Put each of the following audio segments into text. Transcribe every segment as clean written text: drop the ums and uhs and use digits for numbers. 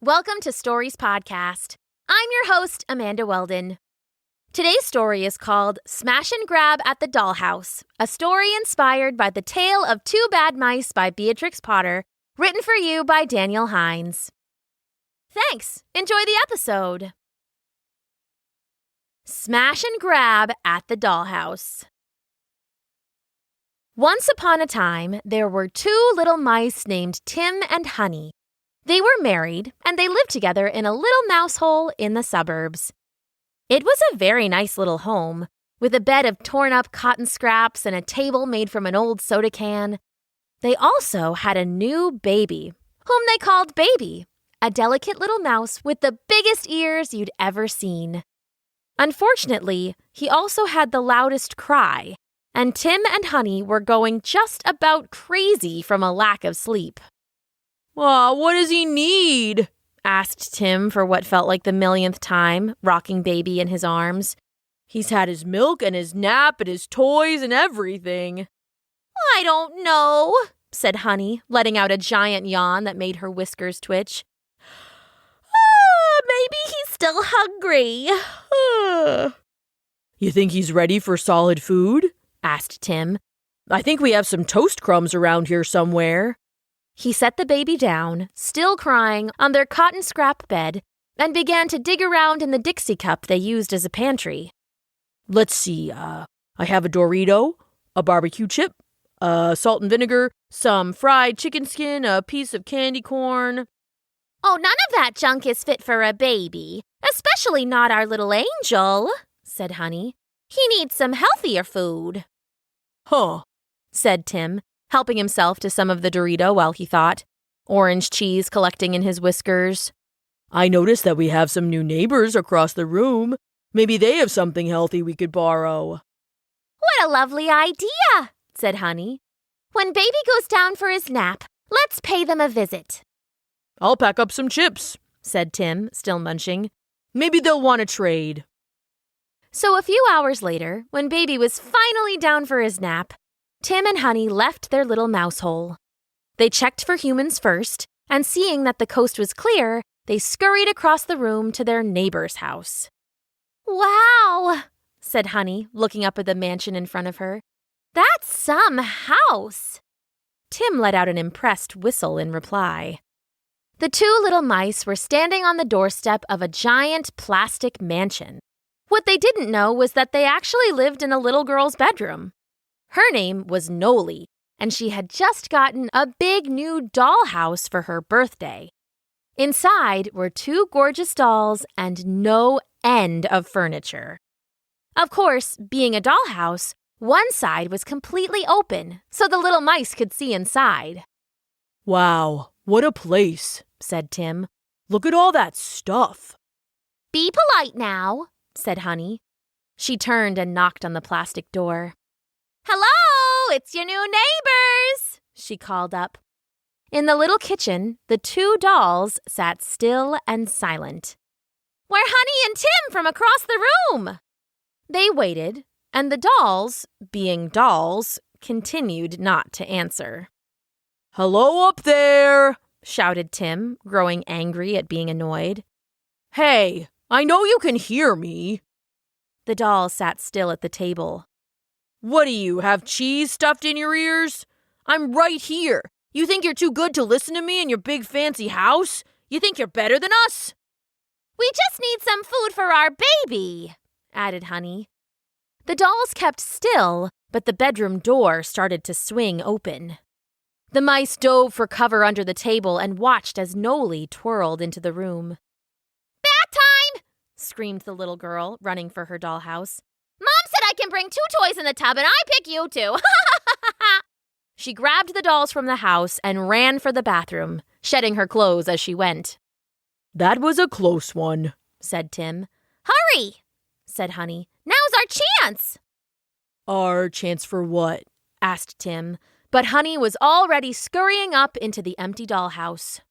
Welcome to Stories Podcast. I'm your host, Amanda Weldin. Today's story is called Smash and Grab at the Dollhouse, a story inspired by The Tale of Two Bad Mice by Beatrix Potter, written for you by Daniel Hinds. Thanks. Enjoy the episode. Smash and Grab at the Dollhouse. Once upon a time, there were two little mice named Tim and Hunny. They were married, and they lived together in a little mouse hole in the suburbs. It was a very nice little home, with a bed of torn-up cotton scraps and a table made from an old soda can. They also had a new baby, whom they called Baby, a delicate little mouse with the biggest ears you'd ever seen. Unfortunately, he also had the loudest cry, and Tim and Hunny were going just about crazy from a lack of sleep. "Aw, what does he need?" asked Tim for what felt like the millionth time, rocking Baby in his arms. "He's had his milk and his nap and his toys and everything." "I don't know," said Hunny, letting out a giant yawn that made her whiskers twitch. "Maybe he's still hungry." "You think he's ready for solid food?" asked Tim. "I think we have some toast crumbs around here somewhere." He set the baby down, still crying, on their cotton scrap bed, and began to dig around in the Dixie cup they used as a pantry. "Let's see, I have a Dorito, a barbecue chip, salt and vinegar, some fried chicken skin, a piece of candy corn." "Oh, none of that junk is fit for a baby, especially not our little angel," said Hunny. "He needs some healthier food." "Huh," said Tim, helping himself to some of the Dorito while he thought, orange cheese collecting in his whiskers. "I noticed that we have some new neighbors across the room. Maybe they have something healthy we could borrow." "What a lovely idea," said Hunny. "When Baby goes down for his nap, let's pay them a visit." "I'll pack up some chips," said Tim, still munching. "Maybe they'll want to trade." So a few hours later, when Baby was finally down for his nap, Tim and Hunny left their little mouse hole. They checked for humans first, and seeing that the coast was clear, they scurried across the room to their neighbor's house. "Wow," said Hunny, looking up at the mansion in front of her. "That's some house." Tim let out an impressed whistle in reply. The two little mice were standing on the doorstep of a giant plastic mansion. What they didn't know was that they actually lived in a little girl's bedroom. Her name was Noli, and she had just gotten a big new dollhouse for her birthday. Inside were two gorgeous dolls and no end of furniture. Of course, being a dollhouse, one side was completely open, so the little mice could see inside. "Wow, what a place," said Tim. "Look at all that stuff." "Be polite now," said Hunny. She turned and knocked on the plastic door. "Hello, it's your new neighbors," she called up. In the little kitchen, the two dolls sat still and silent. "We're Hunny and Tim from across the room." They waited, and the dolls, being dolls, continued not to answer. "Hello up there," shouted Tim, growing angry at being annoyed. "Hey, I know you can hear me." The dolls sat still at the table. "What do you have, cheese stuffed in your ears? I'm right here. You think you're too good to listen to me in your big fancy house? You think you're better than us?" "We just need some food for our baby," added Hunny. The dolls kept still, but the bedroom door started to swing open. The mice dove for cover under the table and watched as Noli twirled into the room. "Bath time!" screamed the little girl, running for her dollhouse. "Mom said I can bring two toys in the tub, and I pick you two." She grabbed the dolls from the house and ran for the bathroom, shedding her clothes as she went. "That was a close one," said Tim. "Hurry," said Hunny. "Now's our chance." "Our chance for what?" asked Tim, but Hunny was already scurrying up into the empty dollhouse.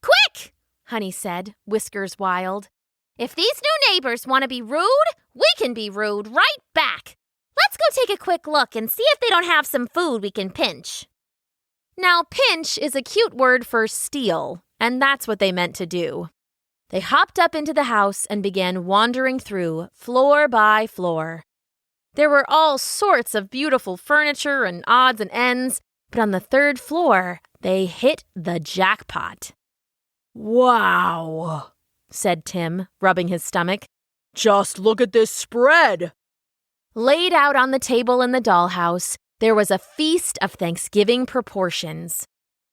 "Quick," Hunny said, whiskers wild. "If these new neighbors want to be rude, we can be rude right back. Let's go take a quick look and see if they don't have some food we can pinch." Now, pinch is a cute word for steal, and that's what they meant to do. They hopped up into the house and began wandering through, floor by floor. There were all sorts of beautiful furniture and odds and ends, but on the third floor, they hit the jackpot. Wow, said Tim, rubbing his stomach. Just look at this spread. Laid out on the table in the dollhouse, there was a feast of Thanksgiving proportions.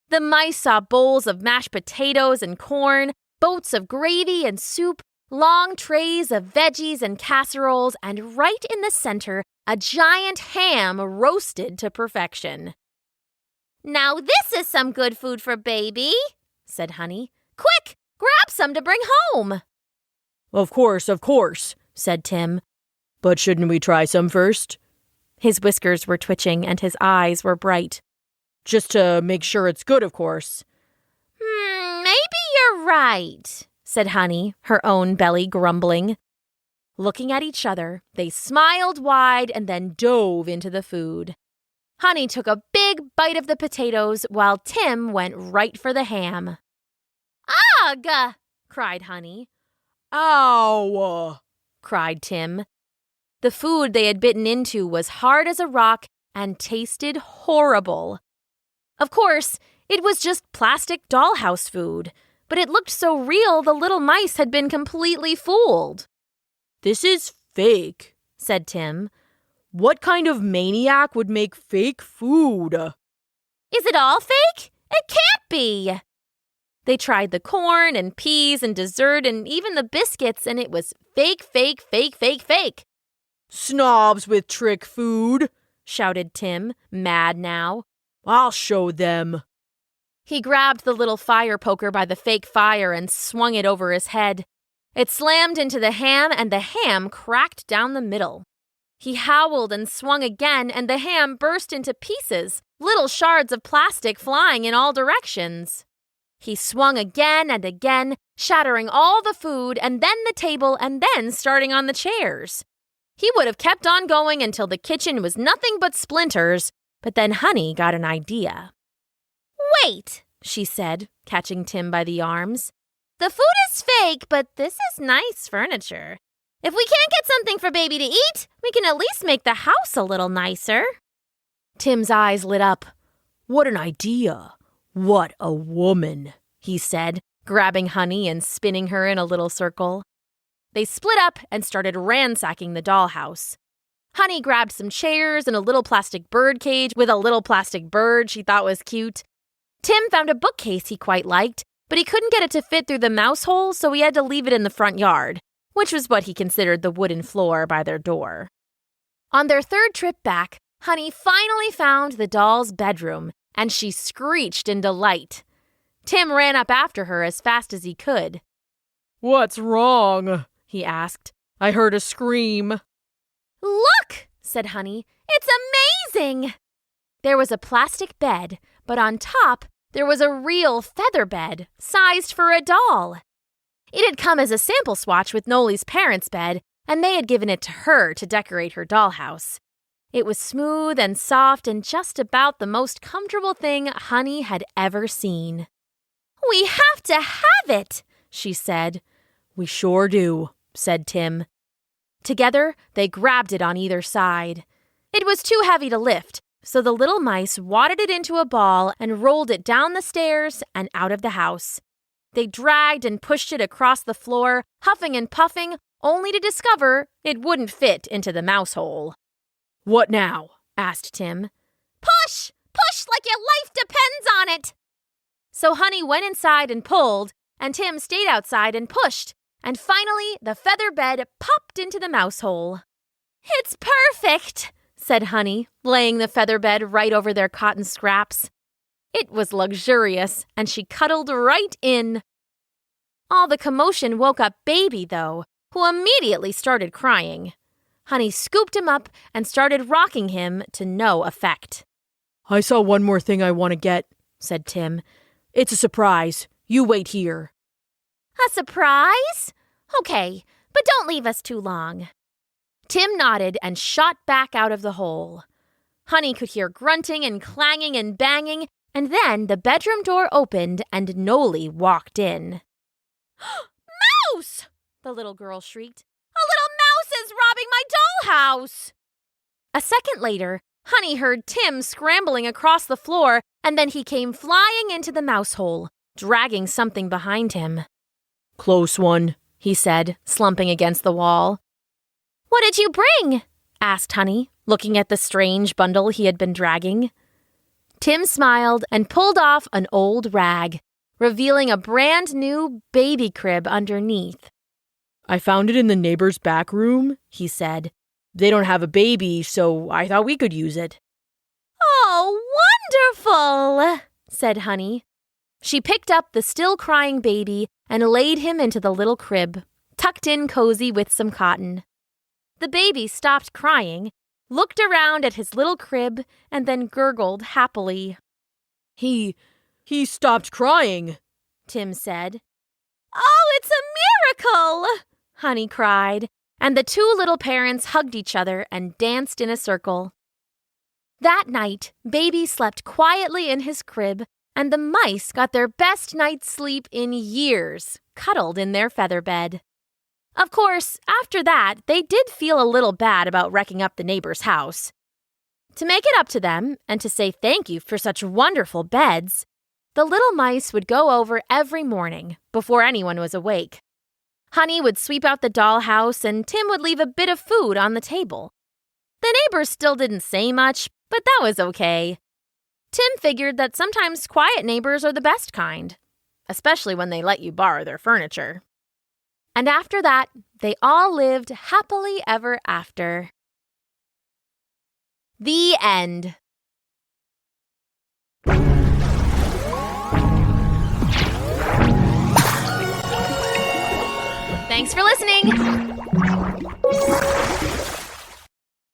The mice saw bowls of mashed potatoes and corn, boats of gravy and soup, long trays of veggies and casseroles, and right in the center, a giant ham roasted to perfection. "Now this is some good food for baby," said Hunny. "Quick, grab some to bring home." Of course, said Tim. But shouldn't we try some first? His whiskers were twitching and his eyes were bright. Just to make sure it's good, of course. Maybe you're right, said Hunny, her own belly grumbling. Looking at each other, they smiled wide and then dove into the food. Hunny took a big bite of the potatoes while Tim went right for the ham. "Ugh!" cried Hunny. "Ow!" cried Tim. The food they had bitten into was hard as a rock and tasted horrible. Of course, it was just plastic dollhouse food, but it looked so real the little mice had been completely fooled. "This is fake," said Tim. "What kind of maniac would make fake food?" "Is it all fake? It can't be!" They tried the corn and peas and dessert and even the biscuits, and it was fake, fake, fake, fake, fake. "Snobs with trick food," shouted Tim, mad now. "I'll show them." He grabbed the little fire poker by the fake fire and swung it over his head. It slammed into the ham, and the ham cracked down the middle. He howled and swung again, and the ham burst into pieces, little shards of plastic flying in all directions. He swung again and again, shattering all the food, and then the table, and then starting on the chairs. He would have kept on going until the kitchen was nothing but splinters, but then Hunny got an idea. "Wait," she said, catching Tim by the arms. "The food is fake, but this is nice furniture. If we can't get something for baby to eat, we can at least make the house a little nicer." Tim's eyes lit up. "What an idea! What a woman!" he said, grabbing Hunny and spinning her in a little circle. They split up and started ransacking the dollhouse. Hunny grabbed some chairs and a little plastic bird cage with a little plastic bird she thought was cute. Tim found a bookcase he quite liked, but he couldn't get it to fit through the mouse hole, so he had to leave it in the front yard, which was what he considered the wooden floor by their door. On their third trip back, Hunny finally found the doll's bedroom, and she screeched in delight. Tim ran up after her as fast as he could. "What's wrong?" he asked. "I heard a scream." "Look," said Hunny. "It's amazing!" There was a plastic bed, but on top there was a real feather bed, sized for a doll. It had come as a sample swatch with Noli's parents' bed, and they had given it to her to decorate her dollhouse. It was smooth and soft and just about the most comfortable thing Hunny had ever seen. "We have to have it," she said. "We sure do," said Tim. Together, they grabbed it on either side. It was too heavy to lift, so the little mice wadded it into a ball and rolled it down the stairs and out of the house. They dragged and pushed it across the floor, huffing and puffing, only to discover it wouldn't fit into the mouse hole. "What now?" asked Tim. "Push! Push like your life depends on it!" So Hunny went inside and pulled, and Tim stayed outside and pushed, and finally the feather bed popped into the mouse hole. "It's perfect," said Hunny, laying the feather bed right over their cotton scraps. It was luxurious, and she cuddled right in. All the commotion woke up Baby, though, who immediately started crying. Hunny scooped him up and started rocking him to no effect. "I saw one more thing I want to get," said Tim. "It's a surprise. You wait here." "A surprise? Okay, but don't leave us too long." Tim nodded and shot back out of the hole. Hunny could hear grunting and clanging and banging, And then the bedroom door opened and Noli walked in. "Mouse!" the little girl shrieked. "A little mouse is robbing my dollhouse!" A second later, Hunny heard Tim scrambling across the floor, and then he came flying into the mouse hole, dragging something behind him. "Close one," he said, slumping against the wall. "What did you bring?" asked Hunny, looking at the strange bundle he had been dragging. Tim smiled and pulled off an old rag, revealing a brand new baby crib underneath. "I found it in the neighbor's back room," he said. "They don't have a baby, so I thought we could use it." "Oh, wonderful!" said Hunny. She picked up the still crying baby and laid him into the little crib, tucked in cozy with some cotton. The baby stopped crying, looked around at his little crib, and then gurgled happily. He stopped crying," Tim said. "Oh, it's a miracle!" Hunny cried, and the two little parents hugged each other and danced in a circle. That night, Baby slept quietly in his crib, and the mice got their best night's sleep in years, cuddled in their feather bed. Of course, after that, they did feel a little bad about wrecking up the neighbor's house. To make it up to them, and to say thank you for such wonderful beds, the little mice would go over every morning, before anyone was awake. Hunny would sweep out the dollhouse, and Tim would leave a bit of food on the table. The neighbors still didn't say much, but that was okay. Tim figured that sometimes quiet neighbors are the best kind, especially when they let you borrow their furniture. And after that, they all lived happily ever after. The end. Thanks for listening.